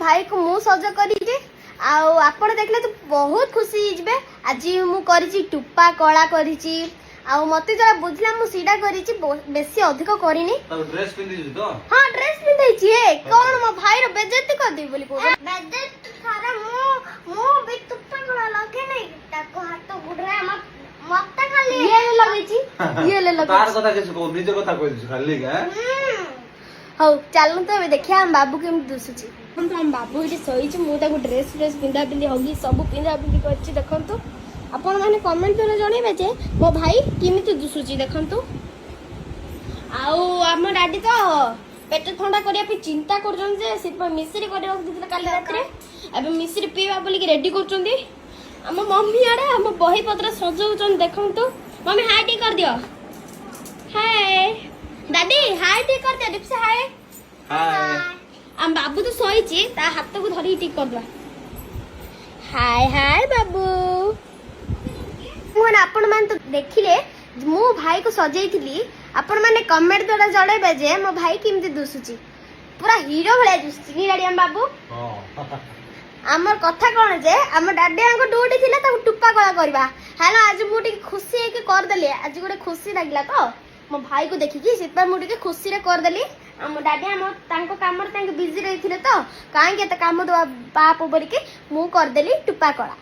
भाई को मु सज करी आपण देखले तो बहुत खुशी होइबे। आज मु करी टुप्पा कला करी मते जरा बुझला मु सीधा करी बेसी अधिक करिनी। ड्रेस पिंदी तो हां ड्रेस पिंदै छी कोन मो भाई रो बेइज्जती कर दी बोली को बेइज्जती सारा मु भी टुप्पा कला लगे नहीं ताको हाथ गुडरा मते खाली ये लगे छी ये ले लगे तार कथा के को निज कथा कहि छी खाली का हौ चलनु तो देखिया हम बाबू केम दुसुची हम बाबू इटी सोई छी मु ताको ड्रेस पिंदा पिंदी होगी सब पिंदा पिंदी करछि देखंतु आपण माने कमेंट करे जणेबे जे मो भाई किमिति दुसुची देखंतु। आउ हम डाडी तो पेट ठंडा करिया पे चिंता करजन जे सिर्फ मिश्री करे रख दितले काली रात्रे अब मिश्री पीवा बोली के रेडी करचंदी। हम मम्मी आड़े हम बही पत्र सजौचन देखंतु। मम्मी हाय टी कर दियो हाय दादी हाय टी कर दियो डिप्स हाय हाय हम बाबू तो सोई छी ता हाथ को धरी टी कर दला हाय हाय बाबू मोहन आपण मान तो देखिले मु भाई को सजेइथिली आपण माने कमेंट द्वारा जणेबे जे मो भाई किमति दुसुची पूरा हीरो भले दुसुची नि डाडी हम बाबू हां हमर कथा कोन जे हम डाडी को डूटी थिले ताको टुप्पा कला करबा हालो आज मु टी खुशी है के कर देले आज गोटे खुशी लागला तो मो भाई को देखि कि सिपर मु टी खुशी रे कर देली हम डाडी हम तांको काम रे तांको बिजी रहिथिले तो काहे के त काम दो बाप बोली के मु कर देली टुप्पा कला।